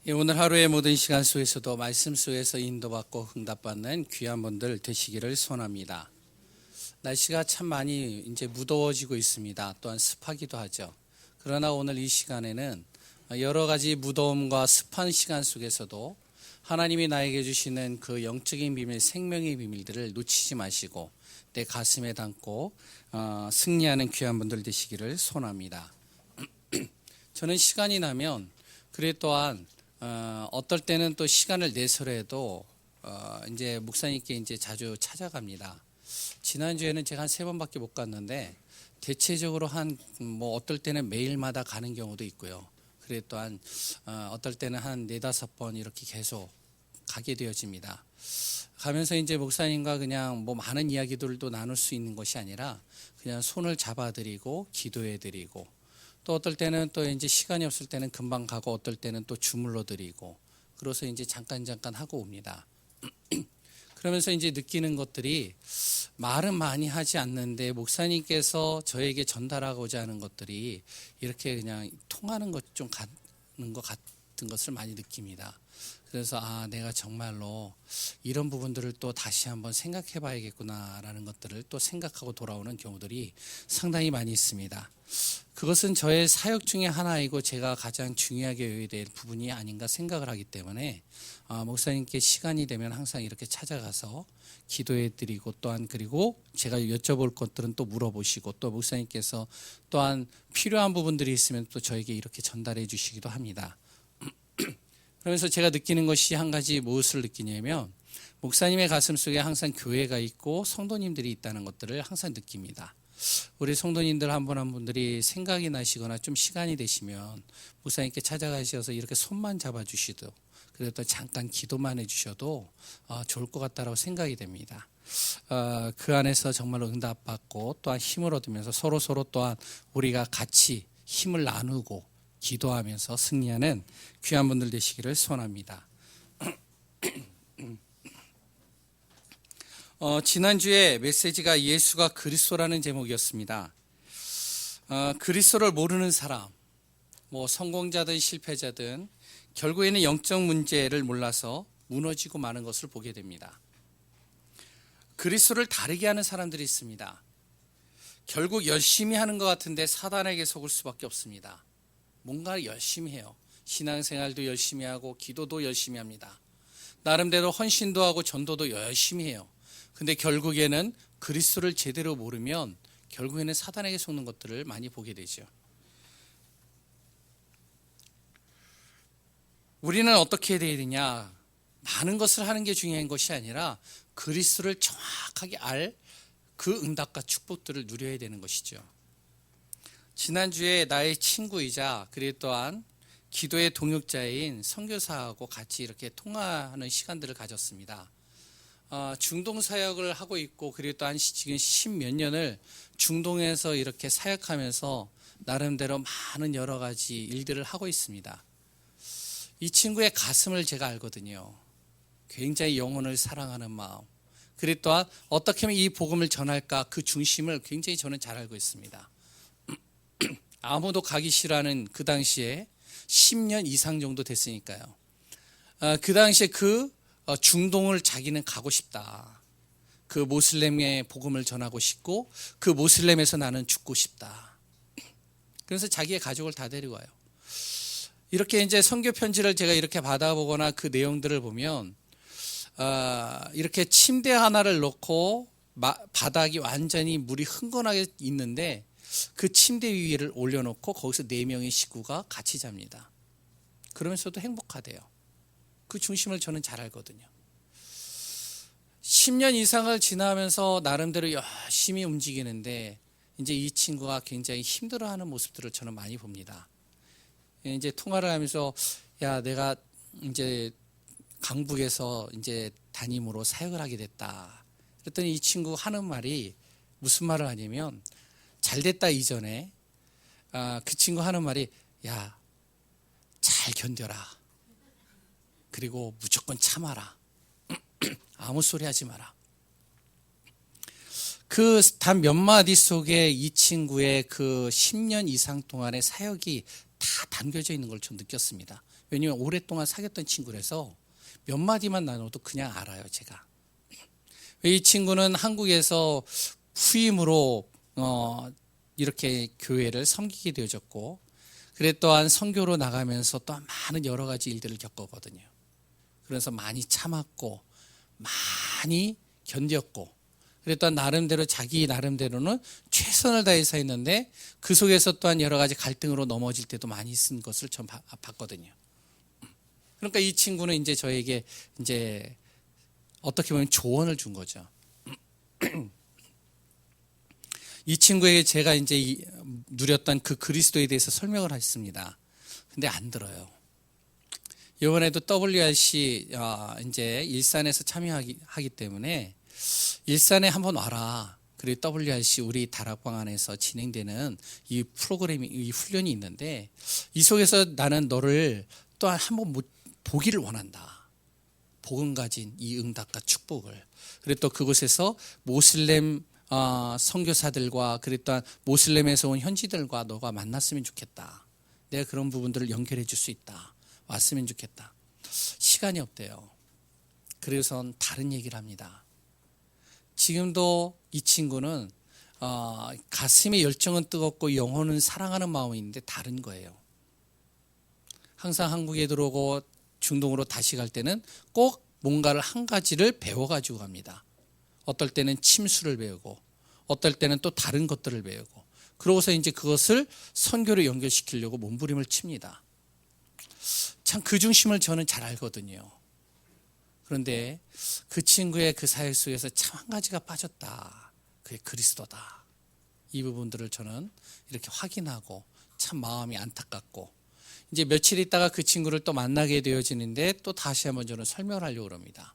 오늘 하루의 모든 시간 속에서도 말씀 속에서 인도받고 응답받는 귀한 분들 되시기를 소원합니다. 날씨가 참 많이 이제 무더워지고 있습니다. 또한 습하기도 하죠. 그러나 오늘 이 시간에는 여러 가지 무더움과 습한 시간 속에서도 하나님이 나에게 주시는 그 영적인 비밀, 생명의 비밀들을 놓치지 마시고 내 가슴에 담고 승리하는 귀한 분들 되시기를 소원합니다. 저는 시간이 나면 그래 또한 어떨 때는 또 시간을 내서라도 이제 목사님께 이제 자주 찾아갑니다. 지난주에는 제가 한 3번밖에 못 갔는데 대체적으로 어떨 때는 매일마다 가는 경우도 있고요. 그래 또한 어떨 때는 한 4-5번 이렇게 계속 가게 되어집니다. 가면서 이제 목사님과 그냥 많은 이야기들도 나눌 수 있는 것이 아니라 그냥 손을 잡아드리고 기도해드리고 또 어떨 때는 또 이제 시간이 없을 때는 금방 가고 어떨 때는 또 주물러 드리고 그래서 이제 잠깐 하고 옵니다. 그러면서 이제 느끼는 것들이 말은 많이 하지 않는데 목사님께서 저에게 전달하고자 하는 것들이 이렇게 그냥 통하는 것 좀 가는 것 같은 것을 많이 느낍니다. 그래서 내가 정말로 이런 부분들을 또 다시 한번 생각해 봐야겠구나라는 것들을 또 생각하고 돌아오는 경우들이 상당히 많이 있습니다. 그것은 저의 사역 중에 하나이고 제가 가장 중요하게 여겨야 될 부분이 아닌가 생각을 하기 때문에 목사님께 시간이 되면 항상 이렇게 찾아가서 기도해 드리고 또한 그리고 제가 여쭤볼 것들은 또 물어보시고 또 목사님께서 또한 필요한 부분들이 있으면 또 저에게 이렇게 전달해 주시기도 합니다. 그러면서 제가 느끼는 것이 한 가지 무엇을 느끼냐면 목사님의 가슴 속에 항상 교회가 있고 성도님들이 있다는 것들을 항상 느낍니다. 우리 성도님들 한 분 한 분들이 생각이 나시거나 좀 시간이 되시면 목사님께 찾아가셔서 이렇게 손만 잡아주시도 그래도 또 잠깐 기도만 해주셔도 좋을 것 같다라고 생각이 됩니다. 그 안에서 정말로 응답받고 또한 힘을 얻으면서 서로 또한 우리가 같이 힘을 나누고 기도하면서 승리하는 귀한 분들 되시기를 소원합니다. 지난주에 메시지가 예수가 그리스도라는 제목이었습니다. 그리스도를 모르는 사람, 성공자든 실패자든 결국에는 영적 문제를 몰라서 무너지고 마는 것을 보게 됩니다. 그리스도를 다르게 하는 사람들이 있습니다. 결국 열심히 하는 것 같은데 사단에게 속을 수밖에 없습니다. 뭔가 열심히 해요. 신앙생활도 열심히 하고 기도도 열심히 합니다. 나름대로 헌신도 하고 전도도 열심히 해요. 근데 결국에는 그리스도를 제대로 모르면 결국에는 사단에게 속는 것들을 많이 보게 되죠. 우리는 어떻게 해야 되냐? 많은 것을 하는 게 중요한 것이 아니라 그리스도를 정확하게 알 그 응답과 축복들을 누려야 되는 것이죠. 지난주에 나의 친구이자 그리고 또한 기도의 동역자인 선교사하고 같이 이렇게 통화하는 시간들을 가졌습니다. 중동 사역을 하고 있고 그리고 또한 지금 10몇 년을 중동에서 이렇게 사역하면서 나름대로 많은 여러 가지 일들을 하고 있습니다. 이 친구의 가슴을 제가 알거든요. 굉장히 영혼을 사랑하는 마음. 그리고 또한 어떻게 하면 이 복음을 전할까 그 중심을 굉장히 저는 잘 알고 있습니다. 아무도 가기 싫어하는 그 당시에 10년 이상 정도 됐으니까요. 그 당시에 중동을 자기는 가고 싶다. 그 모슬렘의 복음을 전하고 싶고 그 모슬렘에서 나는 죽고 싶다. 그래서 자기의 가족을 다 데리고 와요. 이렇게 이제 선교 편지를 제가 이렇게 받아보거나 그 내용들을 보면 이렇게 침대 하나를 놓고 바닥이 완전히 물이 흥건하게 있는데 그 침대 위를 올려놓고 거기서 4명의 식구가 같이 잡니다. 그러면서도 행복하대요. 그 중심을 저는 잘 알거든요. 10년 이상을 지나면서 나름대로 열심히 움직이는데 이제 이 친구가 굉장히 힘들어하는 모습들을 저는 많이 봅니다. 이제 통화를 하면서 내가 이제 강북에서 이제 담임으로 사역을 하게 됐다. 그랬더니 이 친구 하는 말이 무슨 말을 하냐면 잘 됐다 이전에 그 친구 하는 말이 잘 견뎌라. 그리고 무조건 참아라. 아무 소리 하지 마라. 그 단 몇 마디 속에 이 친구의 그 10년 이상 동안의 사역이 다 담겨져 있는 걸 좀 느꼈습니다. 왜냐하면 오랫동안 사귀었던 친구라서 몇 마디만 나눠도 그냥 알아요, 제가. 이 친구는 한국에서 후임으로 이렇게 교회를 섬기게 되어졌고, 그래 또한 선교로 나가면서 또한 많은 여러 가지 일들을 겪었거든요. 그래서 많이 참았고 많이 견뎠고, 그래 또한 나름대로 자기 나름대로는 최선을 다해서 했는데 그 속에서 또한 여러 가지 갈등으로 넘어질 때도 많이 있은 것을 전 봤거든요. 그러니까 이 친구는 이제 저에게 이제 어떻게 보면 조언을 준 거죠. 이 친구에게 제가 이제 누렸던 그 그리스도에 대해서 설명을 했습니다. 근데 안 들어요. 이번에도 WRC 이제 일산에서 참여하기 때문에 일산에 한번 와라. 그리고 WRC 우리 다락방 안에서 진행되는 이 프로그램이, 이 훈련이 있는데 이 속에서 나는 너를 또한 한번 보기를 원한다. 복음 가진 이 응답과 축복을. 그리고 또 그곳에서 모슬렘 선교사들과 그리고 또한 모슬렘에서 온 현지들과 너가 만났으면 좋겠다. 내가 그런 부분들을 연결해 줄 수 있다. 왔으면 좋겠다. 시간이 없대요. 그래서 다른 얘기를 합니다. 지금도 이 친구는 가슴의 열정은 뜨겁고 영혼은 사랑하는 마음이 있는데 다른 거예요. 항상 한국에 들어오고 중동으로 다시 갈 때는 꼭 뭔가를 한 가지를 배워가지고 갑니다. 어떨 때는 침수를 배우고 어떨 때는 또 다른 것들을 배우고, 그러고서 이제 그것을 선교로 연결시키려고 몸부림을 칩니다. 참 그 중심을 저는 잘 알거든요. 그런데 그 친구의 그 사역 속에서 참 한 가지가 빠졌다. 그게 그리스도다. 이 부분들을 저는 이렇게 확인하고 참 마음이 안타깝고, 이제 며칠 있다가 그 친구를 또 만나게 되어지는데 또 다시 한번 저는 설명을 하려고 합니다.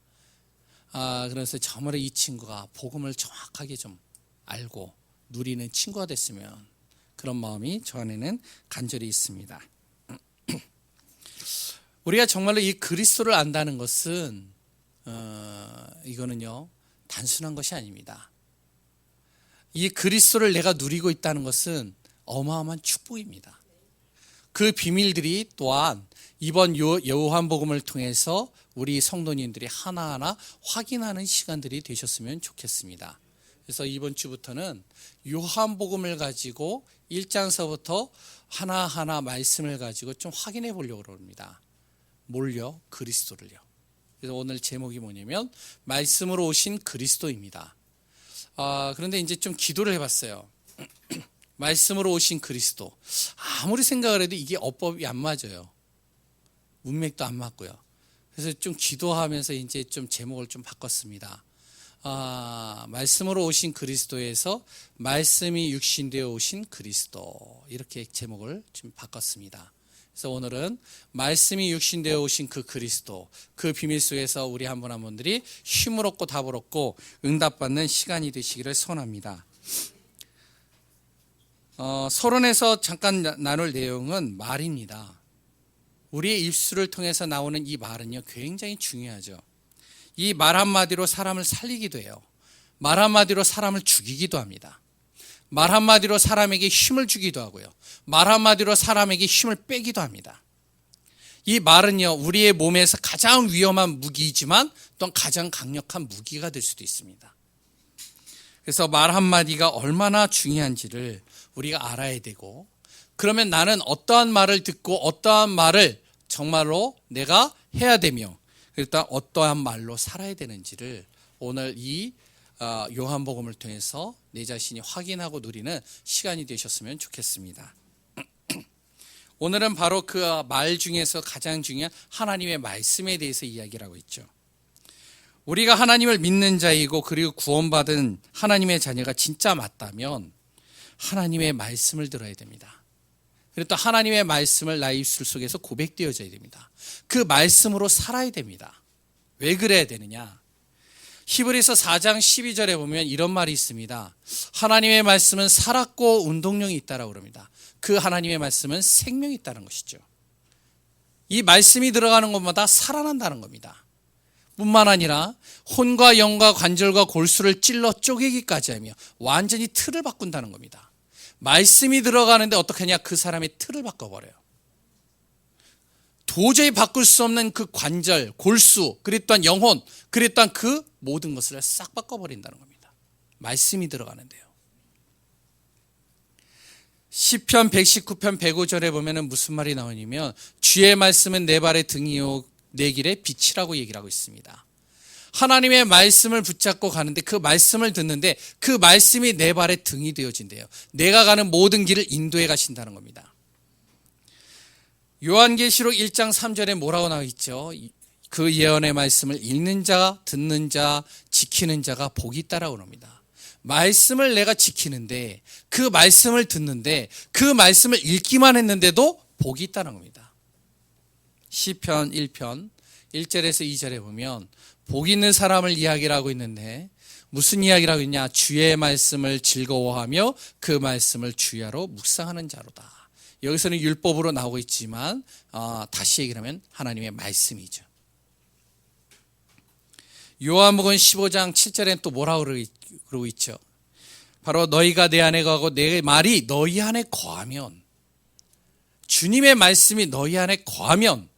그래서 정말 이 친구가 복음을 정확하게 좀 알고 누리는 친구가 됐으면, 그런 마음이 저 안에는 간절히 있습니다. 우리가 정말로 이 그리스도를 안다는 것은 이거는요 단순한 것이 아닙니다. 이 그리스도를 내가 누리고 있다는 것은 어마어마한 축복입니다. 그 비밀들이 또한 이번 요한복음을 통해서 우리 성도님들이 하나하나 확인하는 시간들이 되셨으면 좋겠습니다. 그래서 이번 주부터는 요한복음을 가지고 1장서부터 하나하나 말씀을 가지고 좀 확인해 보려고 합니다. 뭘요? 그리스도를요. 그래서 오늘 제목이 뭐냐면 말씀으로 오신 그리스도입니다. 그런데 이제 좀 기도를 해봤어요. 말씀으로 오신 그리스도. 아무리 생각을 해도 이게 어법이 안 맞아요. 문맥도 안 맞고요. 그래서 좀 기도하면서 이제 좀 제목을 좀 바꿨습니다. 말씀으로 오신 그리스도에서 말씀이 육신되어 오신 그리스도, 이렇게 제목을 좀 바꿨습니다. 그래서 오늘은 말씀이 육신되어 오신 그 그리스도, 그 비밀 속에서 우리 한 분 한 분들이 힘을 얻고 답을 얻고 응답받는 시간이 되시기를 소원합니다. 서론에서 잠깐 나눌 내용은 말입니다. 우리의 입술을 통해서 나오는 이 말은요 굉장히 중요하죠. 이 말 한마디로 사람을 살리기도 해요. 말 한마디로 사람을 죽이기도 합니다. 말 한마디로 사람에게 힘을 주기도 하고요. 말 한마디로 사람에게 힘을 빼기도 합니다. 이 말은요 우리의 몸에서 가장 위험한 무기이지만 또 가장 강력한 무기가 될 수도 있습니다. 그래서 말 한마디가 얼마나 중요한지를 우리가 알아야 되고, 그러면 나는 어떠한 말을 듣고 어떠한 말을 정말로 내가 해야 되며, 일단 어떠한 말로 살아야 되는지를 오늘 이 요한복음을 통해서 내 자신이 확인하고 누리는 시간이 되셨으면 좋겠습니다. 오늘은 바로 그 말 중에서 가장 중요한 하나님의 말씀에 대해서 이야기를 하고 있죠. 우리가 하나님을 믿는 자이고 그리고 구원받은 하나님의 자녀가 진짜 맞다면 하나님의 말씀을 들어야 됩니다. 그리고 또 하나님의 말씀을 나의 입술 속에서 고백되어져야 됩니다. 그 말씀으로 살아야 됩니다. 왜 그래야 되느냐? 히브리서 4장 12절에 보면 이런 말이 있습니다. 하나님의 말씀은 살았고 운동력이 있다라고 그럽니다. 그 하나님의 말씀은 생명이 있다는 것이죠. 이 말씀이 들어가는 것마다 살아난다는 겁니다. 뿐만 아니라 혼과 영과 관절과 골수를 찔러 쪼개기까지 하며 완전히 틀을 바꾼다는 겁니다. 말씀이 들어가는데 어떻게 하냐? 그 사람의 틀을 바꿔버려요. 도저히 바꿀 수 없는 그 관절, 골수, 그리고 또한 영혼, 그리고 또한 그 모든 것을 싹 바꿔버린다는 겁니다. 말씀이 들어가는데요. 시편 119편 105절에 보면은 무슨 말이 나오냐면 주의 말씀은 내 발의 등이요 내 길의 빛이라고 얘기를 하고 있습니다. 하나님의 말씀을 붙잡고 가는데 그 말씀을 듣는데 그 말씀이 내 발의 등이 되어진대요. 내가 가는 모든 길을 인도해 가신다는 겁니다. 요한계시록 1장 3절에 뭐라고 나와 있죠? 그 예언의 말씀을 읽는 자, 듣는 자, 지키는 자가 복이 있다라고 합니다. 말씀을 내가 지키는데 그 말씀을 듣는데 그 말씀을 읽기만 했는데도 복이 있다는 겁니다. 시편 1편 1절에서 2절에 보면 복 있는 사람을 이야기를 하고 있는데 무슨 이야기를 하고 있냐? 주의 말씀을 즐거워하며 그 말씀을 주야로 묵상하는 자로다. 여기서는 율법으로 나오고 있지만 다시 얘기를 하면 하나님의 말씀이죠. 요한복음 15장 7절에는 또 뭐라고 그러고 있죠? 바로 너희가 내 안에 거하고 내 말이 너희 안에 거하면, 주님의 말씀이 너희 안에 거하면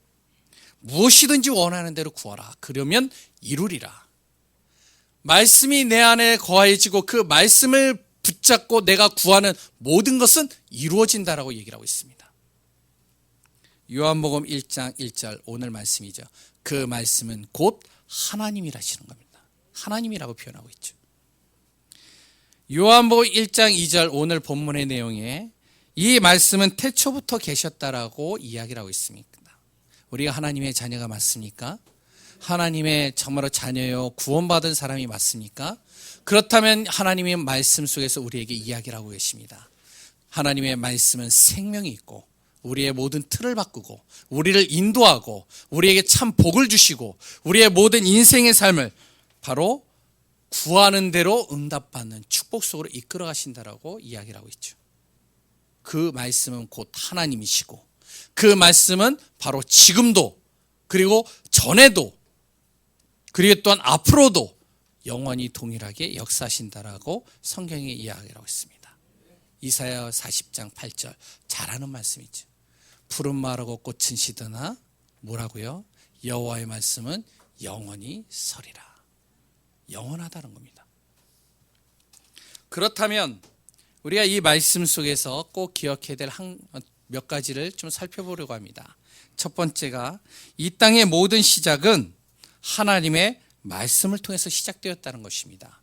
무엇이든지 원하는 대로 구하라. 그러면 이루리라. 말씀이 내 안에 거해지고 그 말씀을 붙잡고 내가 구하는 모든 것은 이루어진다라고 얘기를 하고 있습니다. 요한복음 1장 1절 오늘 말씀이죠. 그 말씀은 곧 하나님이라시는 겁니다. 하나님이라고 표현하고 있죠. 요한복음 1장 2절 오늘 본문의 내용에 이 말씀은 태초부터 계셨다라고 이야기를 하고 있습니다. 우리가 하나님의 자녀가 맞습니까? 하나님의 정말로 자녀요 구원받은 사람이 맞습니까? 그렇다면 하나님의 말씀 속에서 우리에게 이야기를 하고 계십니다. 하나님의 말씀은 생명이 있고 우리의 모든 틀을 바꾸고 우리를 인도하고 우리에게 참 복을 주시고 우리의 모든 인생의 삶을 바로 구하는 대로 응답받는 축복 속으로 이끌어 가신다라고 이야기를 하고 있죠. 그 말씀은 곧 하나님이시고 그 말씀은 바로 지금도 그리고 전에도 그리고 또한 앞으로도 영원히 동일하게 역사하신다라고 성경에 이야기를 하고 있습니다. 이사야 40장 8절 잘하는 말씀이죠. 푸른 마르고 꽃은 시드나 뭐라고요? 여호와의 말씀은 영원히 서리라. 영원하다는 겁니다. 그렇다면 우리가 이 말씀 속에서 꼭 기억해야 될 몇 가지를 좀 살펴보려고 합니다. 첫 번째가 이 땅의 모든 시작은 하나님의 말씀을 통해서 시작되었다는 것입니다.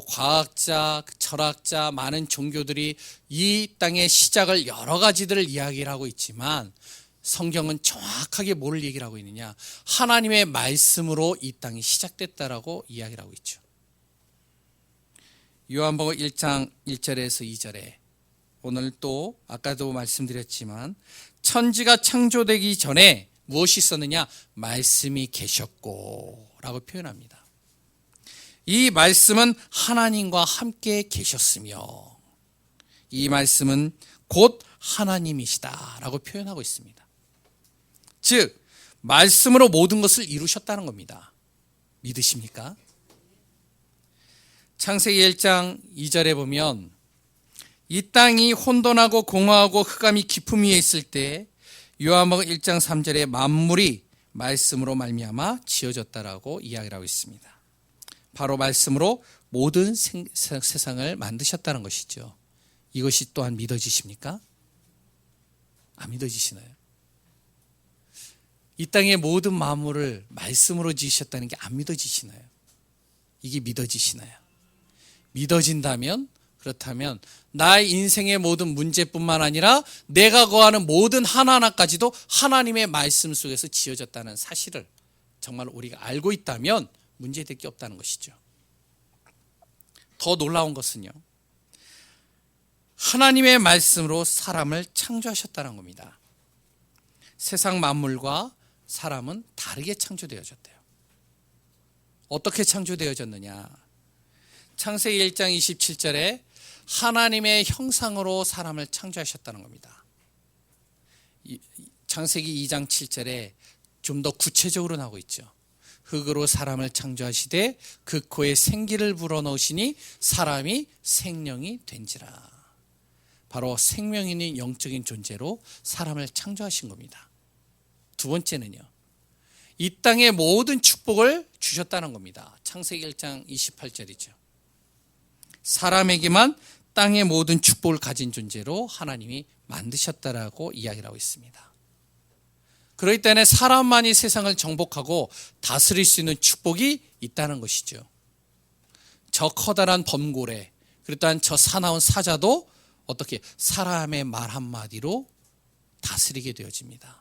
과학자, 철학자, 많은 종교들이 이 땅의 시작을 여러 가지들을 이야기를 하고 있지만 성경은 정확하게 뭐를 얘기를 하고 있느냐? 하나님의 말씀으로 이 땅이 시작됐다라고 이야기를 하고 있죠. 요한복음 1장 1절에서 2절에 오늘 또 아까도 말씀드렸지만 천지가 창조되기 전에 무엇이 있었느냐? 말씀이 계셨고 라고 표현합니다. 이 말씀은 하나님과 함께 계셨으며 이 말씀은 곧 하나님이시다 라고 표현하고 있습니다. 즉 말씀으로 모든 것을 이루셨다는 겁니다. 믿으십니까? 창세기 1장 2절에 보면 이 땅이 혼돈하고 공허하고 흑암이 깊음 위에 있을 때 요한복음 1장 3절에 만물이 말씀으로 말미암아 지어졌다라고 이야기를 하고 있습니다. 바로 말씀으로 모든 세상을 만드셨다는 것이죠. 이것이 또한 믿어지십니까? 안 믿어지시나요? 이 땅의 모든 만물을 말씀으로 지으셨다는 게 안 믿어지시나요? 이게 믿어지시나요? 믿어진다면 그렇다면 나의 인생의 모든 문제뿐만 아니라 내가 거하는 모든 하나하나까지도 하나님의 말씀 속에서 지어졌다는 사실을 정말 우리가 알고 있다면 문제될 게 없다는 것이죠. 더 놀라운 것은요. 하나님의 말씀으로 사람을 창조하셨다는 겁니다. 세상 만물과 사람은 다르게 창조되어졌대요. 어떻게 창조되어졌느냐? 창세기 1장 27절에 하나님의 형상으로 사람을 창조하셨다는 겁니다. 창세기 2장 7절에 좀 더 구체적으로 나오고 있죠. 흙으로 사람을 창조하시되 그 코에 생기를 불어넣으시니 사람이 생명이 된지라. 바로 생명 있는 영적인 존재로 사람을 창조하신 겁니다. 두 번째는요, 이 땅의 모든 축복을 주셨다는 겁니다. 창세기 1장 28절이죠. 사람에게만 땅의 모든 축복을 가진 존재로 하나님이 만드셨다라고 이야기를 하고 있습니다. 그렇기 때문에 사람만이 세상을 정복하고 다스릴 수 있는 축복이 있다는 것이죠. 저 커다란 범고래, 그렇다면 저 사나운 사자도 어떻게 사람의 말 한마디로 다스리게 되어집니다.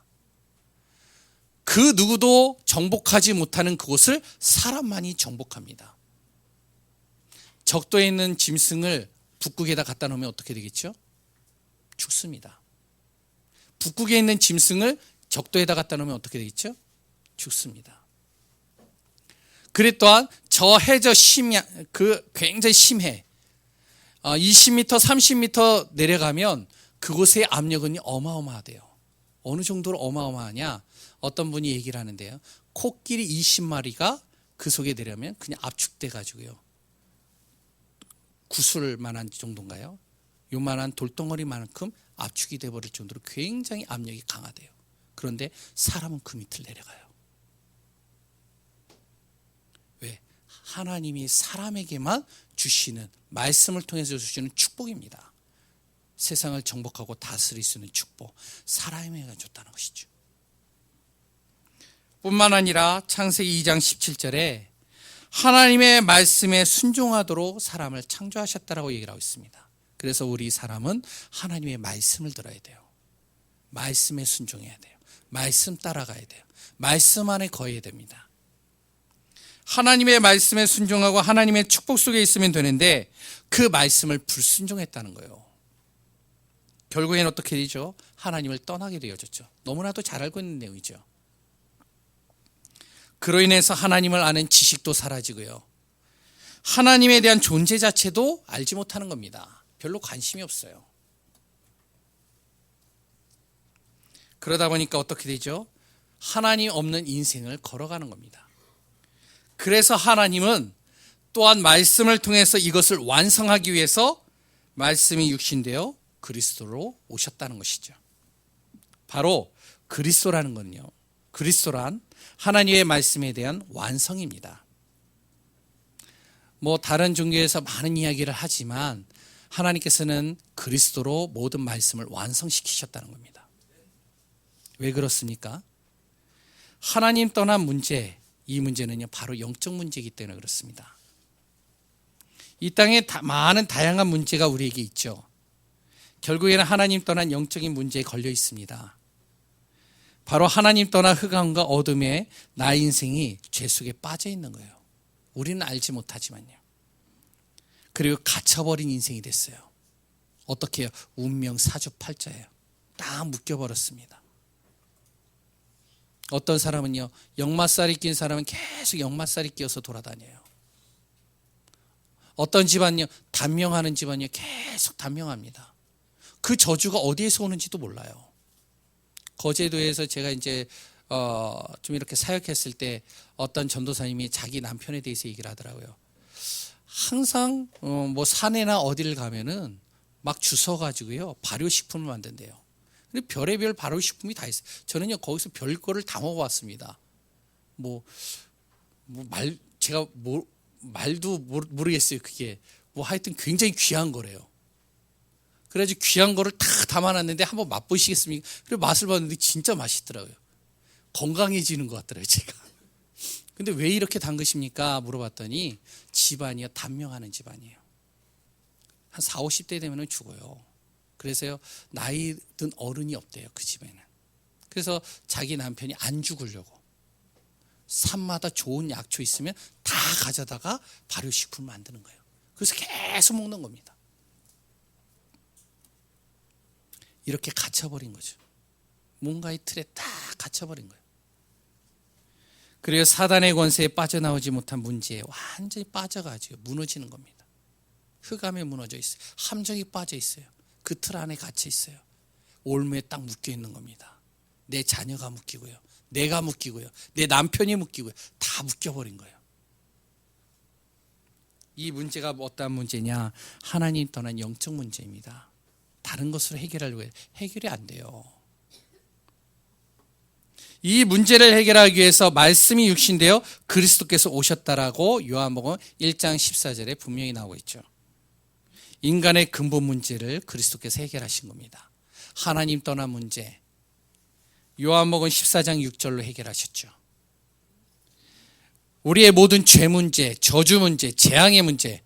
그 누구도 정복하지 못하는 그곳을 사람만이 정복합니다. 적도에 있는 짐승을 북극에다 갖다 놓으면 어떻게 되겠죠? 죽습니다. 북극에 있는 짐승을 적도에다 갖다 놓으면 어떻게 되겠죠? 죽습니다. 그래 또한 저 해저 굉장히 심해. 20m, 30m 내려가면 그곳의 압력은 어마어마하대요. 어느 정도로 어마어마하냐? 어떤 분이 얘기를 하는데요. 코끼리 20마리가 그 속에 내려면 그냥 압축돼 가지고요. 구슬 만한 정도인가요? 요만한 돌덩어리만큼 압축이 돼버릴 정도로 굉장히 압력이 강하대요. 그런데 사람은 그 밑을 내려가요. 왜? 하나님이 사람에게만 주시는, 말씀을 통해서 주시는 축복입니다. 세상을 정복하고 다스릴 수 있는 축복, 사람에게 줬다는 것이죠. 뿐만 아니라 창세기 2장 17절에 하나님의 말씀에 순종하도록 사람을 창조하셨다라고 얘기를 하고 있습니다. 그래서 우리 사람은 하나님의 말씀을 들어야 돼요. 말씀에 순종해야 돼요. 말씀 따라가야 돼요. 말씀 안에 거해야 됩니다. 하나님의 말씀에 순종하고 하나님의 축복 속에 있으면 되는데 그 말씀을 불순종했다는 거예요. 결국에는 어떻게 되죠? 하나님을 떠나게 되어졌죠. 너무나도 잘 알고 있는 내용이죠. 그로 인해서 하나님을 아는 지식도 사라지고요. 하나님에 대한 존재 자체도 알지 못하는 겁니다. 별로 관심이 없어요. 그러다 보니까 어떻게 되죠? 하나님 없는 인생을 걸어가는 겁니다. 그래서 하나님은 또한 말씀을 통해서 이것을 완성하기 위해서 말씀이 육신되어 그리스도로 오셨다는 것이죠. 바로 그리스도라는 건요, 그리스도란 하나님의 말씀에 대한 완성입니다. 다른 종교에서 많은 이야기를 하지만 하나님께서는 그리스도로 모든 말씀을 완성시키셨다는 겁니다. 왜 그렇습니까? 하나님 떠난 문제, 이 문제는요 바로 영적 문제이기 때문에 그렇습니다. 이 땅에 많은 다양한 문제가 우리에게 있죠. 결국에는 하나님 떠난 영적인 문제에 걸려 있습니다. 바로 하나님 떠난 흑암과 어둠에 나의 인생이 죄 속에 빠져 있는 거예요. 우리는 알지 못하지만요. 그리고 갇혀버린 인생이 됐어요. 어떻게 해요? 운명 사주팔자예요. 딱 묶여버렸습니다. 어떤 사람은요, 역마살이 낀 사람은 계속 역마살이 끼어서 돌아다녀요. 어떤 집안요, 단명하는 집안요, 계속 단명합니다. 그 저주가 어디에서 오는지도 몰라요. 거제도에서 제가 이제 좀 이렇게 사역했을 때 어떤 전도사님이 자기 남편에 대해서 얘기를 하더라고요. 항상 산에나 어디를 가면은 막 주워가지고요 발효식품을 만든대요. 근데 별의별 발효식품이 다 있어요. 저는요 거기서 별거를 다 먹어봤습니다. 제가 말도 모르겠어요. 그게 하여튼 굉장히 귀한 거래요. 그래가지고 귀한 거를 다 담아놨는데 한번 맛보시겠습니까? 그리고 맛을 봤는데 진짜 맛있더라고요. 건강해지는 것 같더라고요, 제가. 근데 왜 이렇게 단 것입니까? 물어봤더니 집안이요, 단명하는 집안이에요. 한 40, 50대 되면 죽어요. 그래서요, 나이 든 어른이 없대요, 그 집에는. 그래서 자기 남편이 안 죽으려고 산마다 좋은 약초 있으면 다 가져다가 발효식품을 만드는 거예요. 그래서 계속 먹는 겁니다. 이렇게 갇혀버린 거죠. 뭔가의 틀에 딱 갇혀버린 거예요. 그리고 사단의 권세에 빠져나오지 못한 문제에 완전히 빠져가지고 무너지는 겁니다. 흑암에 무너져 있어요. 함정이 빠져 있어요. 그 틀 안에 갇혀 있어요. 올무에 딱 묶여 있는 겁니다. 내 자녀가 묶이고요. 내가 묶이고요. 내 남편이 묶이고요. 다 묶여버린 거예요. 이 문제가 어떠한 문제냐? 하나님 떠난 영적 문제입니다. 다른 것으로 해결하려고 해요. 해결이 안 돼요. 이 문제를 해결하기 위해서 말씀이 육신되어 그리스도께서 오셨다라고 요한복음 1장 14절에 분명히 나오고 있죠. 인간의 근본 문제를 그리스도께서 해결하신 겁니다. 하나님 떠난 문제, 요한복음 14장 6절로 해결하셨죠. 우리의 모든 죄 문제, 저주 문제, 재앙의 문제,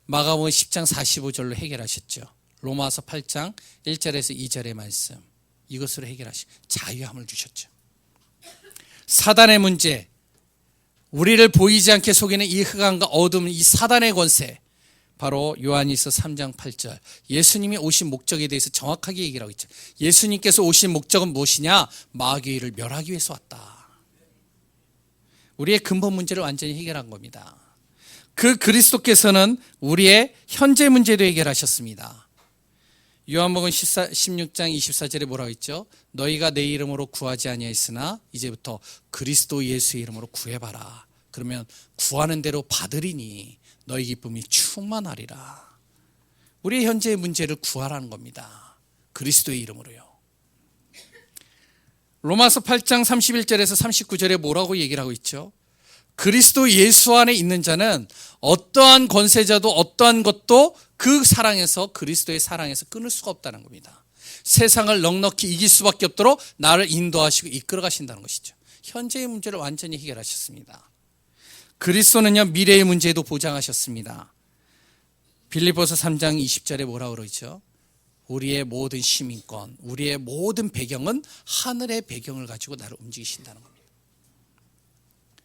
마가복음 10장 45절로 해결하셨죠. 로마서 8장 1절에서 2절의 말씀, 이것으로 해결하시고 자유함을 주셨죠. 사단의 문제, 우리를 보이지 않게 속이는 이 흑암과 어둠, 이 사단의 권세, 바로 요한일서 3장 8절, 예수님이 오신 목적에 대해서 정확하게 얘기를 하고 있죠. 예수님께서 오신 목적은 무엇이냐? 마귀를 멸하기 위해서 왔다. 우리의 근본 문제를 완전히 해결한 겁니다. 그 그리스도께서는 우리의 현재 문제도 해결하셨습니다. 요한복음 16장 24절에 뭐라고 했죠? 너희가 내 이름으로 구하지 아니하였으나 이제부터 그리스도 예수의 이름으로 구해봐라. 그러면 구하는 대로 받으리니 너희 기쁨이 충만하리라. 우리의 현재의 문제를 구하라는 겁니다. 그리스도의 이름으로요. 로마서 8장 31절에서 39절에 뭐라고 얘기를 하고 있죠? 그리스도 예수 안에 있는 자는 어떠한 권세자도 어떠한 것도 그 사랑에서, 그리스도의 사랑에서 끊을 수가 없다는 겁니다. 세상을 넉넉히 이길 수밖에 없도록 나를 인도하시고 이끌어 가신다는 것이죠. 현재의 문제를 완전히 해결하셨습니다. 그리스도는요, 미래의 문제도 보장하셨습니다. 빌립보서 3장 20절에 뭐라고 그러죠? 우리의 모든 시민권, 우리의 모든 배경은 하늘의 배경을 가지고 나를 움직이신다는 겁니다.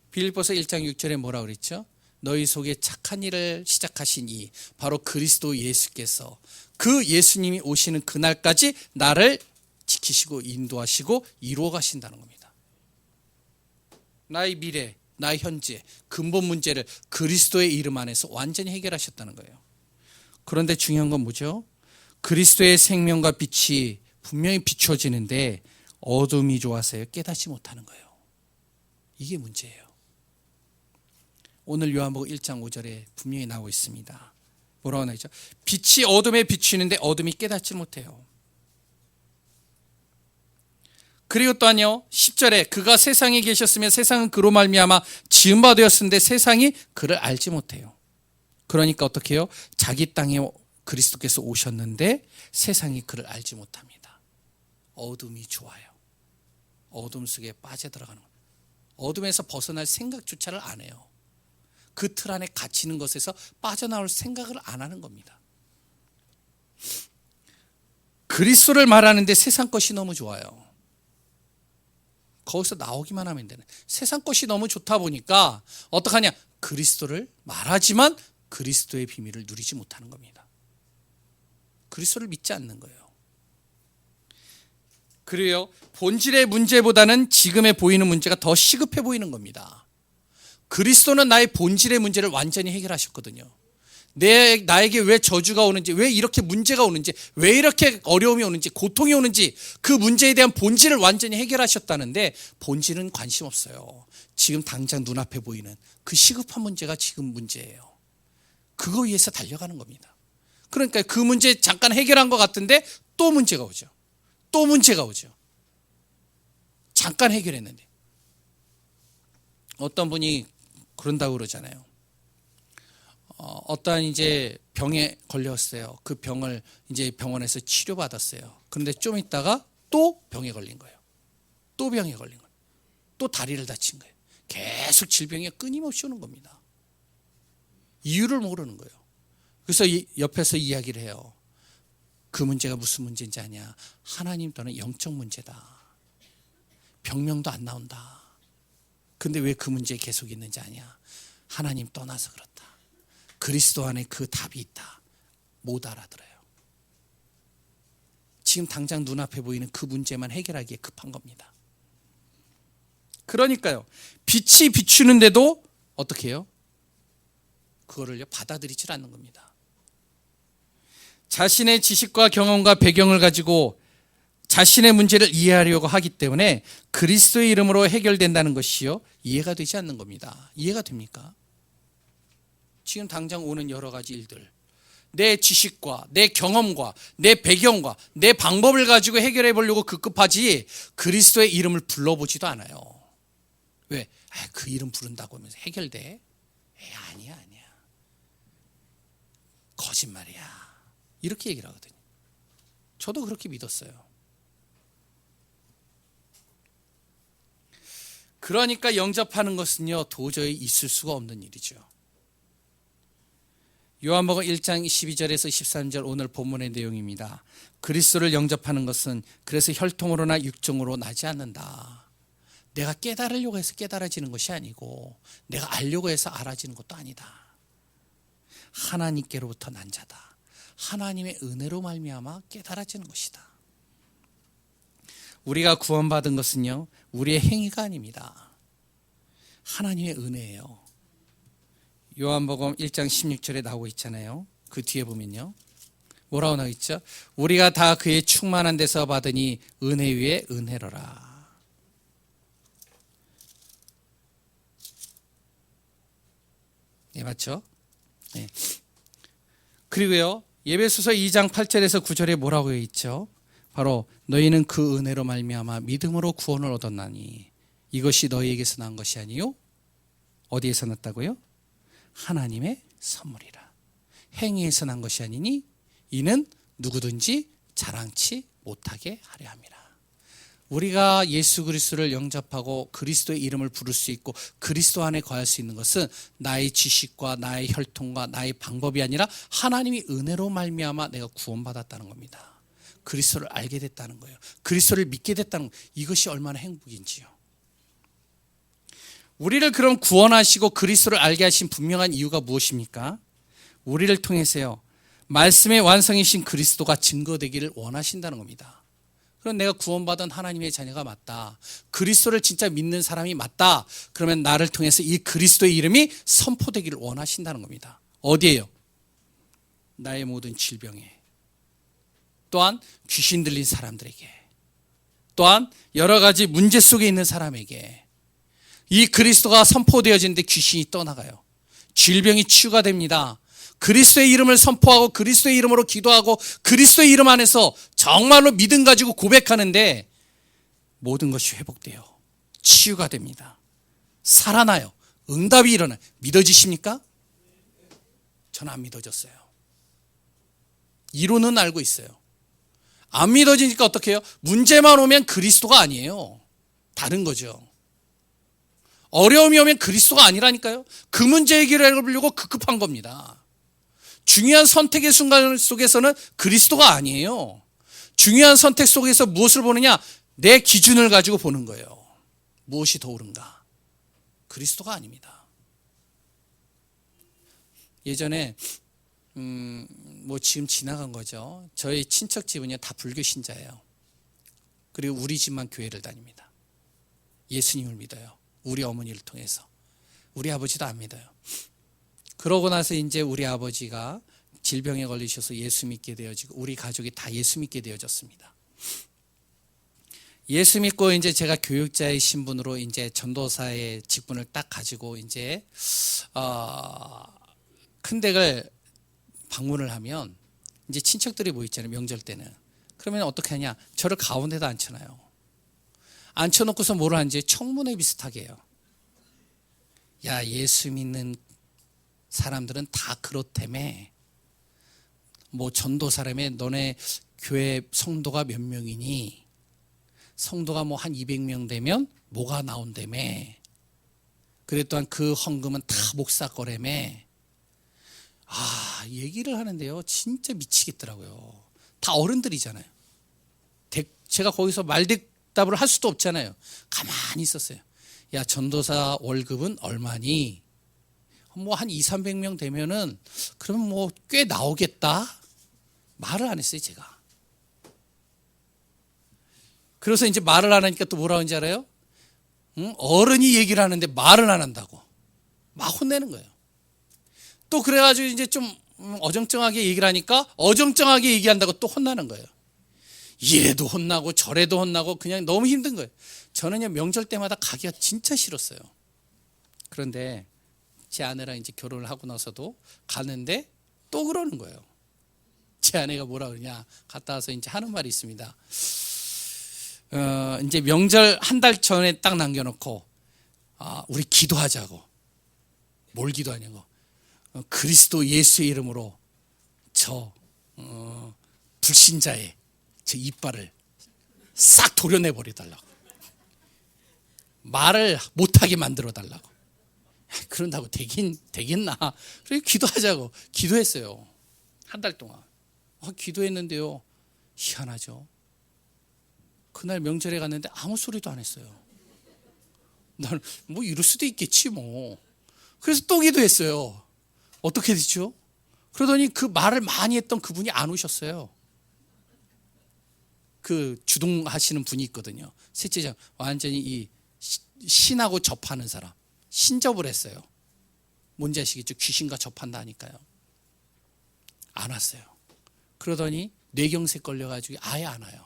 빌립보서 1장 6절에 뭐라고 그랬죠? 너희 속에 착한 일을 시작하신 이 바로 그리스도 예수께서, 그 예수님이 오시는 그날까지 나를 지키시고 인도하시고 이루어 가신다는 겁니다. 나의 미래, 나의 현재, 근본 문제를 그리스도의 이름 안에서 완전히 해결하셨다는 거예요. 그런데 중요한 건 뭐죠? 그리스도의 생명과 빛이 분명히 비춰지는데 어둠이 좋아서요, 깨닫지 못하는 거예요. 이게 문제예요. 오늘 요한복음 1장 5절에 분명히 나오고 있습니다. 뭐라고 나오죠? 빛이 어둠에 비추는데 어둠이 깨닫지 못해요. 그리고 또한요, 10절에 그가 세상에 계셨으면 세상은 그로 말미암아 지은 바 되었는데 세상이 그를 알지 못해요. 그러니까 어떻게 해요? 자기 땅에 그리스도께서 오셨는데 세상이 그를 알지 못합니다. 어둠이 좋아요. 어둠 속에 빠져들어가는 거예요. 어둠에서 벗어날 생각조차를 안 해요. 그 틀 안에 갇히는 것에서 빠져나올 생각을 안 하는 겁니다. 그리스도를 말하는데 세상 것이 너무 좋아요. 거기서 나오기만 하면 되는. 세상 것이 너무 좋다 보니까 어떡하냐? 그리스도를 말하지만 그리스도의 비밀을 누리지 못하는 겁니다. 그리스도를 믿지 않는 거예요. 그래요, 본질의 문제보다는 지금에 보이는 문제가 더 시급해 보이는 겁니다. 그리스도는 나의 본질의 문제를 완전히 해결하셨거든요. 나에게 왜 저주가 오는지, 왜 이렇게 문제가 오는지, 왜 이렇게 어려움이 오는지, 고통이 오는지 그 문제에 대한 본질을 완전히 해결하셨다는데 본질은 관심 없어요. 지금 당장 눈앞에 보이는 그 시급한 문제가 지금 문제예요. 그거 위해서 달려가는 겁니다. 그러니까 그 문제 잠깐 해결한 것 같은데 또 문제가 오죠. 또 문제가 오죠. 잠깐 해결했는데. 어떤 분이 그런다고 그러잖아요. 어떠한 이제 병에 걸렸어요. 그 병을 이제 병원에서 치료받았어요. 그런데 좀 있다가 또 병에 걸린 거예요. 또 병에 걸린 거예요. 또 다리를 다친 거예요. 계속 질병이 끊임없이 오는 겁니다. 이유를 모르는 거예요. 그래서 옆에서 이야기를 해요. 그 문제가 무슨 문제인지 아냐? 하나님 또는 영적 문제다. 병명도 안 나온다. 근데 왜 그 문제에 계속 있는지 아냐? 하나님 떠나서 그렇다. 그리스도 안에 그 답이 있다. 못 알아들어요. 지금 당장 눈앞에 보이는 그 문제만 해결하기에 급한 겁니다. 그러니까요, 빛이 비추는데도 어떻게 해요? 그거를 받아들이질 않는 겁니다. 자신의 지식과 경험과 배경을 가지고 자신의 문제를 이해하려고 하기 때문에 그리스도의 이름으로 해결된다는 것이요, 이해가 되지 않는 겁니다. 이해가 됩니까? 지금 당장 오는 여러 가지 일들, 내 지식과 내 경험과 내 배경과 내 방법을 가지고 해결해 보려고 급급하지 그리스도의 이름을 불러보지도 않아요. 왜? 그 이름 부른다고 하면서 해결돼? 아니야. 거짓말이야. 이렇게 얘기를 하거든요. 저도 그렇게 믿었어요. 그러니까 영접하는 것은요, 도저히 있을 수가 없는 일이죠. 요한복음 1장 12절에서 13절 오늘 본문의 내용입니다. 그리스도를 영접하는 것은 그래서 혈통으로나 육정으로 나지 않는다. 내가 깨달으려고 해서 깨달아지는 것이 아니고 내가 알려고 해서 알아지는 것도 아니다. 하나님께로부터 난 자다. 하나님의 은혜로 말미암아 깨달아지는 것이다. 우리가 구원받은 것은요, 우리의 행위가 아닙니다. 하나님의 은혜예요. 요한복음 1장 16절에 나오고 있잖아요. 그 뒤에 보면요, 뭐라고 나와 있죠? 우리가 다 그의 충만한 데서 받으니 은혜 위에 은혜로라. 네, 맞죠? 네. 그리고요, 에베소서 2장 8절에서 9절에 뭐라고 되어 있죠? 바로 너희는 그 은혜로 말미암아 믿음으로 구원을 얻었나니 이것이 너희에게서 난 것이 아니요, 어디에서 났다고요? 하나님의 선물이라. 행위에서 난 것이 아니니 이는 누구든지 자랑치 못하게 하려 함이라. 우리가 예수 그리스도를 영접하고 그리스도의 이름을 부를 수 있고 그리스도 안에 거할 수 있는 것은 나의 지식과 나의 혈통과 나의 방법이 아니라 하나님이 은혜로 말미암아 내가 구원받았다는 겁니다. 그리스도를 알게 됐다는 거예요. 그리스도를 믿게 됐다는 거예요. 이것이 얼마나 행복인지요. 우리를 그럼 구원하시고 그리스도를 알게 하신 분명한 이유가 무엇입니까? 우리를 통해서요, 말씀의 완성이신 그리스도가 증거되기를 원하신다는 겁니다. 그럼 내가 구원받은 하나님의 자녀가 맞다, 그리스도를 진짜 믿는 사람이 맞다, 그러면 나를 통해서 이 그리스도의 이름이 선포되기를 원하신다는 겁니다. 어디에요? 나의 모든 질병에, 또한 귀신 들린 사람들에게, 또한 여러 가지 문제 속에 있는 사람에게 이 그리스도가 선포되어지는데 귀신이 떠나가요. 질병이 치유가 됩니다. 그리스도의 이름을 선포하고 그리스도의 이름으로 기도하고 그리스도의 이름 안에서 정말로 믿음 가지고 고백하는데 모든 것이 회복돼요. 치유가 됩니다. 살아나요. 응답이 일어나요. 믿어지십니까? 저는 안 믿어졌어요. 이론은 알고 있어요. 안 믿어지니까 어떻게 해요? 문제만 오면 그리스도가 아니에요. 다른 거죠. 어려움이 오면 그리스도가 아니라니까요. 그 문제 해결을 하려고 급급한 겁니다. 중요한 선택의 순간 속에서는 그리스도가 아니에요. 중요한 선택 속에서 무엇을 보느냐? 내 기준을 가지고 보는 거예요. 무엇이 더 옳은가? 그리스도가 아닙니다. 예전에 뭐 지금 지나간 거죠. 저희 친척 집은요, 다 불교 신자예요. 그리고 우리 집만 교회를 다닙니다. 예수님을 믿어요. 우리 어머니를 통해서. 우리 아버지도 안 믿어요. 그러고 나서 이제 우리 아버지가 질병에 걸리셔서 예수 믿게 되어지고 우리 가족이 다 예수 믿게 되어졌습니다. 예수 믿고 이제 제가 교육자의 신분으로 이제 전도사의 직분을 딱 가지고 이제 큰 댁을 방문을 하면 이제 친척들이 모이잖아요. 명절 때는. 그러면 어떻게 하냐? 저를 가운데다 앉혀놔요. 앉혀놓고서 뭐를 하는지 청문회 비슷하게 해요. 야, 예수 믿는 사람들은 다 그렇다며. 뭐 전도사람에 너네 교회 성도가 몇 명이니? 성도가 뭐 한 200명 되면 뭐가 나온다며. 그래 또한 그 헌금은 다 목사 거라며. 얘기를 하는데요, 진짜 미치겠더라고요. 다 어른들이잖아요. 제가 거기서 말대답을 할 수도 없잖아요. 가만히 있었어요. 야, 전도사 월급은 얼마니? 뭐 한 200~300명 되면은 그러면 뭐 꽤 나오겠다. 말을 안 했어요, 제가. 그래서 이제 말을 안 하니까 또 뭐라고 하는지 알아요? 어른이 얘기를 하는데 말을 안 한다고 막 혼내는 거예요. 또 그래가지고 이제 좀 어정쩡하게 얘기를 하니까 어정쩡하게 얘기한다고 또 혼나는 거예요. 이래도 혼나고 저래도 혼나고 그냥 너무 힘든 거예요. 저는요, 명절 때마다 가기가 진짜 싫었어요. 그런데 제 아내랑 이제 결혼을 하고 나서도 가는데 또 그러는 거예요. 제 아내가 뭐라 그러냐, 갔다 와서 이제 하는 말이 있습니다. 이제 명절 한 달 전에 딱 남겨놓고, 우리 기도하자고. 뭘 기도하냐고. 그리스도 예수의 이름으로 저 불신자의 저 이빨을 싹 도려내버려달라고. 말을 못하게 만들어달라고. 그런다고 되겠나. 그래서 기도하자고. 기도했어요. 한 달 동안. 기도했는데요, 희한하죠. 그날 명절에 갔는데 아무 소리도 안 했어요. 나는 뭐 이럴 수도 있겠지 뭐. 그래서 또 기도했어요. 어떻게 됐죠? 그러더니 그 말을 많이 했던 그분이 안 오셨어요. 그 주동하시는 분이 있거든요. 셋째장 완전히 이 신하고 접하는 사람, 신접을 했어요. 뭔지 아시겠죠? 귀신과 접한다니까요. 안 왔어요. 그러더니 뇌경색 걸려가지고 아예 안 와요.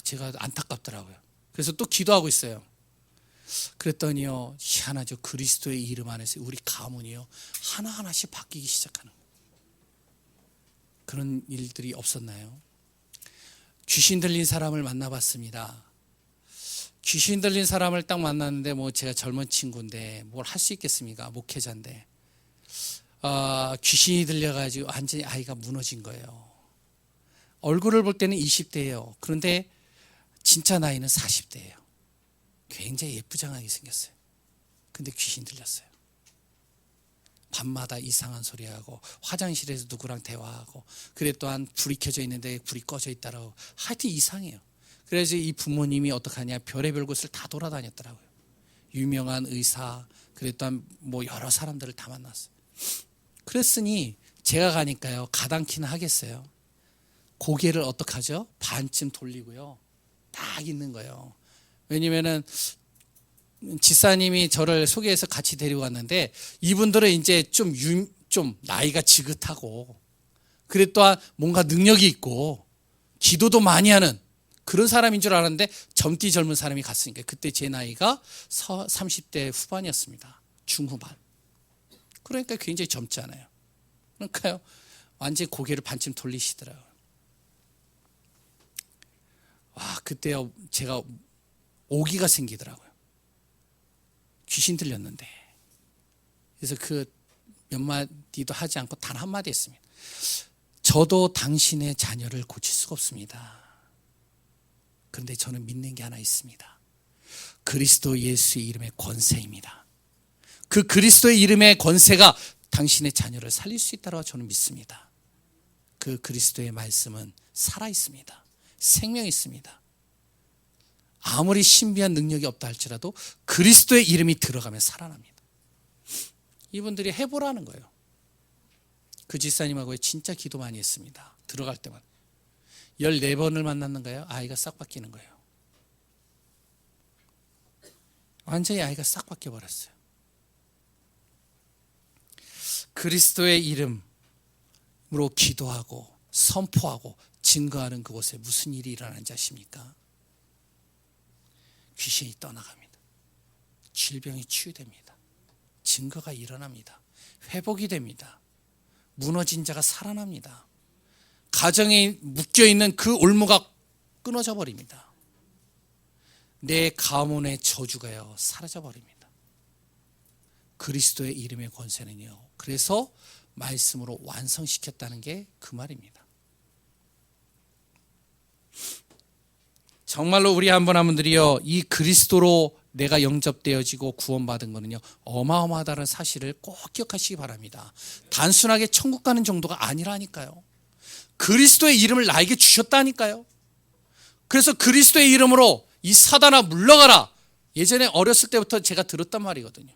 제가 안타깝더라고요. 그래서 또 기도하고 있어요. 그랬더니요, 희한하죠. 그리스도의 이름 안에서 우리 가문이요, 하나하나씩 바뀌기 시작하는 그런 일들이 없었나요? 귀신 들린 사람을 만나봤습니다. 귀신 들린 사람을 딱 만났는데, 뭐 제가 젊은 친구인데 뭘 할 수 있겠습니까? 목회자인데. 귀신이 들려가지고 완전히 아이가 무너진 거예요. 얼굴을 볼 때는 20대예요. 그런데 진짜 나이는 40대예요. 굉장히 예쁘장하게 생겼어요. 근데 귀신 들렸어요. 밤마다 이상한 소리하고, 화장실에서 누구랑 대화하고, 그래 또한 불이 켜져 있는데 불이 꺼져 있다라고. 하여튼 이상해요. 그래서 이 부모님이 어떡하냐, 별의별 곳을 다 돌아다녔더라고요. 유명한 의사, 그래 또한 뭐 여러 사람들을 다 만났어요. 그랬으니 제가 가니까요, 가당키는 하겠어요. 고개를 어떡하죠? 반쯤 돌리고요, 딱 있는 거예요. 왜냐면은 지사님이 저를 소개해서 같이 데리고 갔는데, 이분들은 이제 좀 나이가 지긋하고, 그래 또한 뭔가 능력이 있고 기도도 많이 하는 그런 사람인 줄 알았는데, 젊디 젊은 사람이 갔으니까. 그때 제 나이가 30대 후반이었습니다. 중후반. 그러니까 굉장히 젊지 않아요. 그러니까요, 완전히 고개를 반쯤 돌리시더라고요. 그때요, 제가 오기가 생기더라고요. 귀신 들렸는데. 그래서 그 몇 마디도 하지 않고 단 한마디 했습니다. 저도 당신의 자녀를 고칠 수가 없습니다. 그런데 저는 믿는 게 하나 있습니다. 그리스도 예수의 이름의 권세입니다. 그 그리스도의 이름의 권세가 당신의 자녀를 살릴 수 있다고 저는 믿습니다. 그 그리스도의 말씀은 살아있습니다. 생명이 있습니다. 아무리 신비한 능력이 없다 할지라도 그리스도의 이름이 들어가면 살아납니다. 이분들이 해보라는 거예요. 그 집사님하고 진짜 기도 많이 했습니다. 들어갈 때마다 14번을 만났는가요? 아이가 싹 바뀌는 거예요. 완전히 아이가 싹 바뀌어버렸어요. 그리스도의 이름으로 기도하고 선포하고 증거하는 그곳에 무슨 일이 일어나는지 아십니까? 귀신이 떠나갑니다. 질병이 치유됩니다. 증거가 일어납니다. 회복이 됩니다. 무너진 자가 살아납니다. 가정에 묶여있는 그 올무가 끊어져 버립니다. 내 가문의 저주가요, 사라져 버립니다. 그리스도의 이름의 권세는요, 그래서 말씀으로 완성시켰다는 게 그 말입니다. 정말로 우리 한 분 한 분들이요, 이 그리스도로 내가 영접되어지고 구원받은 거는요, 어마어마하다는 사실을 꼭 기억하시기 바랍니다. 단순하게 천국 가는 정도가 아니라니까요. 그리스도의 이름을 나에게 주셨다니까요. 그래서 그리스도의 이름으로 이 사단아 물러가라. 예전에 어렸을 때부터 제가 들었단 말이거든요.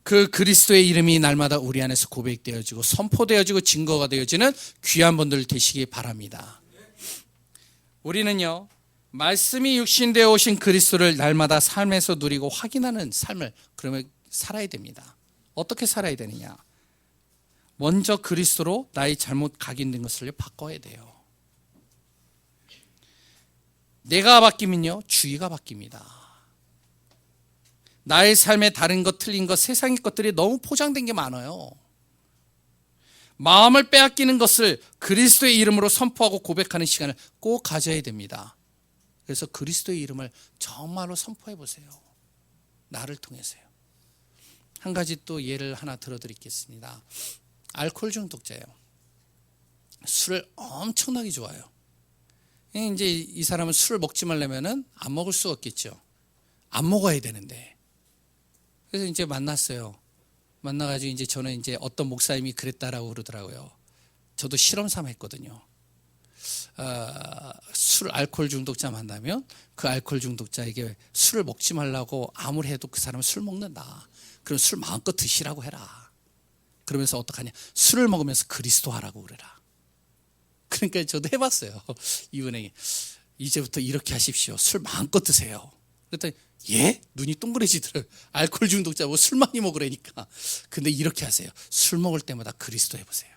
그 그리스도의 이름이 날마다 우리 안에서 고백되어지고 선포되어지고 증거가 되어지는 귀한 분들 되시기 바랍니다. 우리는요, 말씀이 육신되어 오신 그리스도를 날마다 삶에서 누리고 확인하는 삶을 그러면 살아야 됩니다. 어떻게 살아야 되느냐? 먼저 그리스도로 나의 잘못 각인된 것을 바꿔야 돼요. 내가 바뀌면요, 주의가 바뀝니다. 나의 삶에 다른 것, 틀린 것, 세상의 것들이 너무 포장된 게 많아요. 마음을 빼앗기는 것을 그리스도의 이름으로 선포하고 고백하는 시간을 꼭 가져야 됩니다. 그래서 그리스도의 이름을 정말로 선포해 보세요. 나를 통해서요. 한 가지 또 예를 하나 들어드리겠습니다. 알코올 중독자예요. 술을 엄청나게 좋아해요. 이제 이 사람은 술을 먹지 말려면은 안 먹을 수 없겠죠. 안 먹어야 되는데. 그래서 이제 만났어요. 만나가지고 이제 저는 이제 어떤 목사님이 그랬다라고 그러더라고요. 저도 실험 삼아 했거든요. 술 알코올 중독자 만나면 그 알코올 중독자에게 술을 먹지 말라고 아무리 해도 그 사람은 술 먹는다. 그럼 술 마음껏 드시라고 해라. 그러면서 어떡하냐? 술을 먹으면서 그리스도 하라고 그래라. 그러니까 저도 해봤어요. 이분에게 이제부터 이렇게 하십시오. 술 마음껏 드세요. 그랬더니 예? 눈이 동그래지더라고요. 알코올 중독자 뭐 술 많이 먹으라니까. 근데 이렇게 하세요. 술 먹을 때마다 그리스도 해보세요.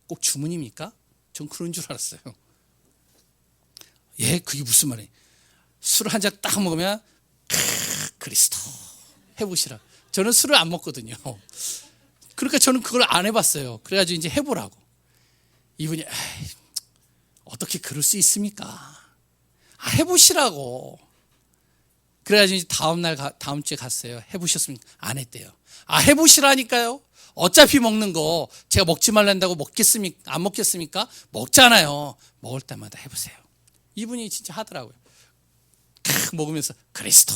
꼭 주문입니까? 전 그런 줄 알았어요. 예? 그게 무슨 말이에요? 술 한 잔 딱 먹으면 그리스도 해보시라. 저는 술을 안 먹거든요. 그러니까 저는 그걸 안 해봤어요. 그래가지고 이제 해보라고. 이분이 어떻게 그럴 수 있습니까? 해보시라고. 그래가지고 이제 다음 주에 갔어요. 해보셨습니까? 안 했대요. 해보시라니까요. 어차피 먹는 거 제가 먹지 말란다고 먹겠습니까? 안 먹겠습니까? 먹잖아요. 먹을 때마다 해보세요. 이분이 진짜 하더라고요. 먹으면서 그리스도.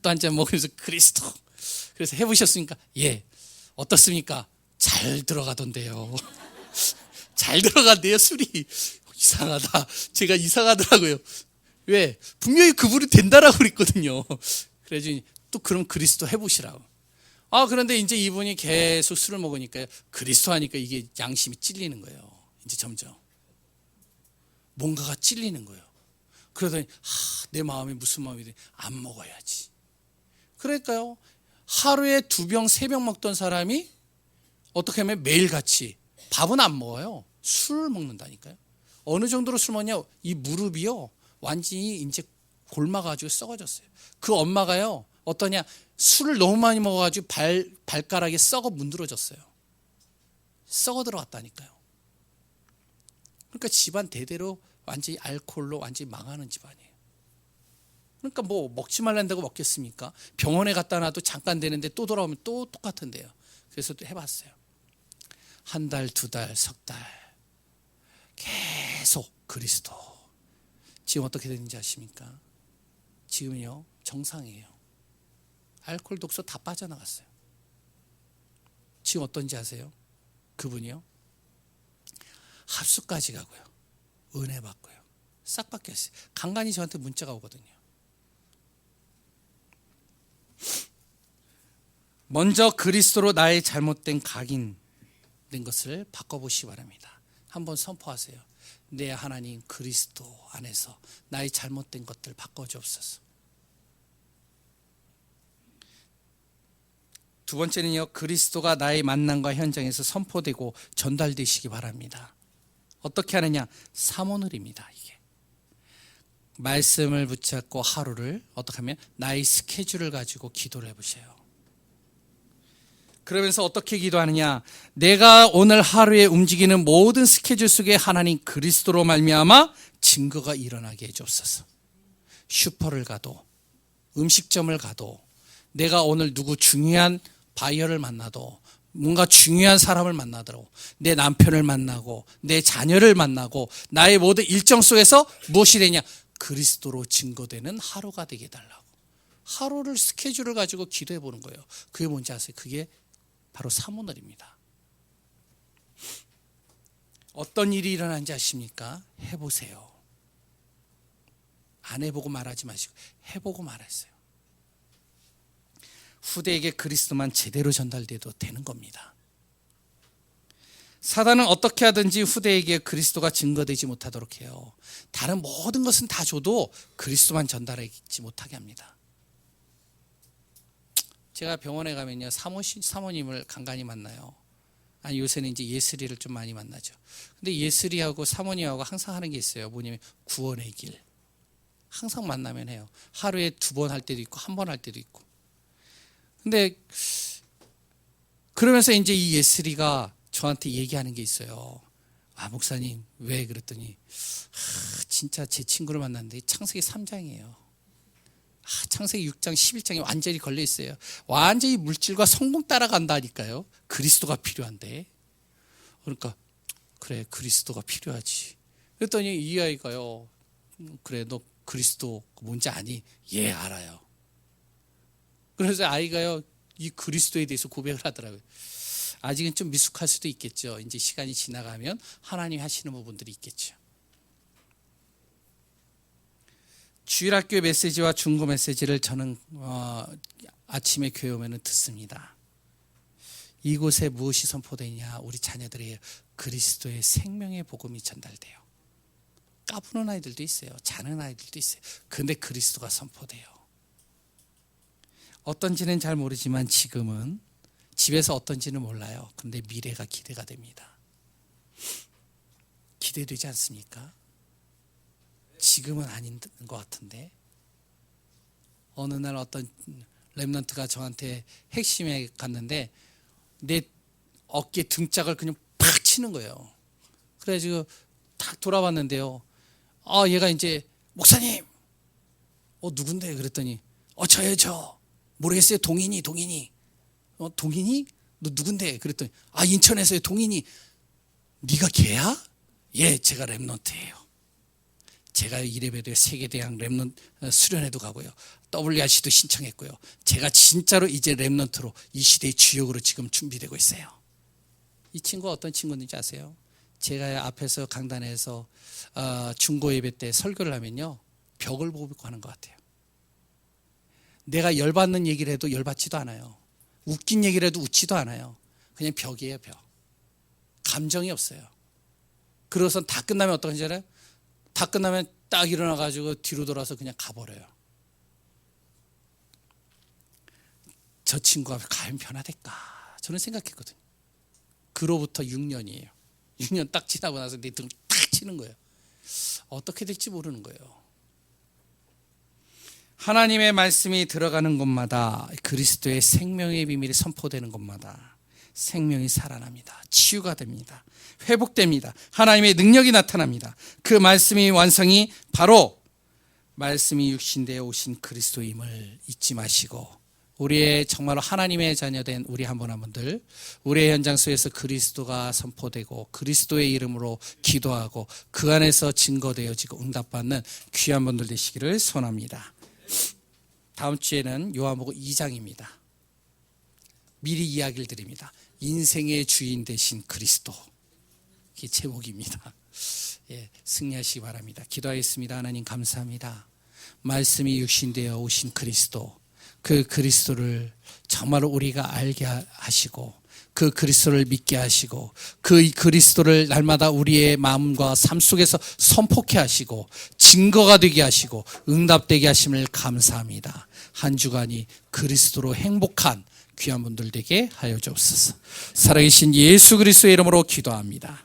또 한 잔 먹으면서 그리스도. 그래서 해보셨습니까? 예. 어떻습니까? 잘 들어가던데요. 잘 들어간대요, 술이. 이상하다. 제가 이상하더라고요. 왜? 분명히 그분이 된다라고 그랬거든요. 그래서 또 그럼 그리스도 해보시라고. 그런데 이제 이분이 계속 술을 먹으니까 그리스도 하니까 이게 양심이 찔리는 거예요. 이제 점점. 뭔가가 찔리는 거예요. 그러더니 내 마음이 무슨 마음이든 안 먹어야지. 그러니까요. 하루에 2병, 3병 먹던 사람이 어떻게 하면 매일같이 밥은 안 먹어요. 술을 먹는다니까요. 어느 정도로 술 먹냐? 이 무릎이요. 완전히 이제 골마가지고 썩어졌어요. 그 엄마가요. 어떠냐? 술을 너무 많이 먹어가지고 발가락에 썩어 문드러졌어요. 썩어 들어갔다니까요. 그러니까 집안 대대로 완전히 알코올로 완전히 망하는 집안이에요. 그러니까 뭐 먹지 말란다고 먹겠습니까? 병원에 갔다 놔도 잠깐 되는데 또 돌아오면 또 똑같은데요. 그래서 또 해봤어요. 1달, 2달, 석 달 계속 그리스도. 지금 어떻게 되는지 아십니까? 지금요 정상이에요. 알코올 독소 다 빠져나갔어요. 지금 어떤지 아세요? 그분이요 합수까지 가고요. 은혜 받고요. 싹 바뀌었어요. 간간히 저한테 문자가 오거든요. 먼저 그리스도로 나의 잘못된 각인된 것을 바꿔보시기 바랍니다. 한번 선포하세요. 내 하나님 그리스도 안에서 나의 잘못된 것들 바꿔주옵소서. 두 번째는요, 그리스도가 나의 만남과 현장에서 선포되고 전달되시기 바랍니다. 어떻게 하느냐? 사모늘입니다. 이게 말씀을 붙잡고 하루를 어떻게 하면 나의 스케줄을 가지고 기도를 해보세요. 그러면서 어떻게 기도하느냐? 내가 오늘 하루에 움직이는 모든 스케줄 속에 하나님 그리스도로 말미암아 증거가 일어나게 해주옵소서. 슈퍼를 가도 음식점을 가도 내가 오늘 누구 중요한 바이어를 만나도 뭔가 중요한 사람을 만나도록 내 남편을 만나고 내 자녀를 만나고 나의 모든 일정 속에서 무엇이 되냐? 그리스도로 증거되는 하루가 되게 해달라고. 하루를 스케줄을 가지고 기도해 보는 거예요. 그게 뭔지 아세요? 그게 바로 사모늘입니다. 어떤 일이 일어난지 아십니까? 해보세요. 안 해보고 말하지 마시고 해보고 말하세요. 후대에게 그리스도만 제대로 전달돼도 되는 겁니다. 사단은 어떻게 하든지 후대에게 그리스도가 증거되지 못하도록 해요. 다른 모든 것은 다 줘도 그리스도만 전달하지 못하게 합니다. 제가 병원에 가면요 사모님을 간간히 만나요. 아니 요새는 이제 예슬이를 좀 많이 만나죠. 근데 예슬이하고 사모님하고 항상 하는 게 있어요. 뭐냐면 구원의 길. 항상 만나면 해요. 하루에 2번 할 때도 있고 1번 할 때도 있고. 근데 그러면서 이제 이 예슬이가 저한테 얘기하는 게 있어요. 목사님 왜 그랬더니 진짜 제 친구를 만났는데 창세기 3장이에요. 창세기 6장 11장에 완전히 걸려 있어요. 완전히 물질과 성공 따라간다니까요. 그리스도가 필요한데. 그러니까 그래 그리스도가 필요하지. 그랬더니 이 아이가요. 그래 너 그리스도 뭔지 아니? 예 알아요. 그래서 아이가요 이 그리스도에 대해서 고백을 하더라고요. 아직은 좀 미숙할 수도 있겠죠. 이제 시간이 지나가면 하나님이 하시는 부분들이 있겠죠. 주일학교 메시지와 중고 메시지를 저는 아침에 교회 오면 듣습니다. 이곳에 무엇이 선포되냐? 우리 자녀들의 그리스도의 생명의 복음이 전달돼요. 까부는 아이들도 있어요. 자는 아이들도 있어요. 근데 그리스도가 선포돼요. 어떤지는 잘 모르지만 지금은 집에서 어떤지는 몰라요. 근데 미래가 기대가 됩니다. 기대되지 않습니까? 지금은 아닌 것 같은데 어느 날 어떤 랩런트가 저한테 핵심에 갔는데 내 어깨 등짝을 그냥 팍 치는 거예요. 그래가지고 딱 돌아봤는데요. 얘가 이제 목사님 누군데? 그랬더니 저예요 저 모르겠어요. 동인이 동인이 너 누군데? 그랬더니 인천에서요 동인이. 네가 걔야? 예 제가 랩런트예요. 제가 이레벨의 세계대학 랩넌 수련회도 가고요. WRC도 신청했고요. 제가 진짜로 이제 랩넌트로 이 시대의 주역으로 지금 준비되고 있어요. 이 친구가 어떤 친구인지 아세요? 제가 앞에서 강단에서 중고 예배 때 설교를 하면요. 벽을 보고 하는 것 같아요. 내가 열받는 얘기를 해도 열받지도 않아요. 웃긴 얘기를 해도 웃지도 않아요. 그냥 벽이에요 벽. 감정이 없어요. 그러고서 다 끝나면 어떡하는지 알아요? 다 끝나면 딱 일어나가지고 뒤로 돌아서 그냥 가버려요. 저 친구가 과연 변화될까? 저는 생각했거든요. 그로부터 6년이에요. 6년 딱 지나고 나서 내 등 딱 치는 거예요. 어떻게 될지 모르는 거예요. 하나님의 말씀이 들어가는 곳마다 그리스도의 생명의 비밀이 선포되는 곳마다 생명이 살아납니다. 치유가 됩니다. 회복됩니다. 하나님의 능력이 나타납니다. 그 말씀의 완성이 바로 말씀이 육신되어 오신 그리스도임을 잊지 마시고 우리의 정말로 하나님의 자녀된 우리 한 분 한 분들 우리의 현장 속에서 그리스도가 선포되고 그리스도의 이름으로 기도하고 그 안에서 증거되어지고 응답받는 귀한 분들 되시기를 소원합니다. 다음 주에는 요한복음 2장입니다. 미리 이야기를 드립니다. 인생의 주인 되신 그리스도. 이게 제목입니다. 승리하시기 바랍니다. 기도하겠습니다. 하나님 감사합니다. 말씀이 육신되어 오신 그리스도, 그 그리스도를 정말로 우리가 알게 하시고 그 그리스도를 믿게 하시고 그 그리스도를 날마다 우리의 마음과 삶 속에서 선포케 하시고 증거가 되게 하시고 응답되게 하심을 감사합니다. 한 주간이 그리스도로 행복한 귀한 분들 되게 하여 주옵소서. 살아계신 예수 그리스도의 이름으로 기도합니다.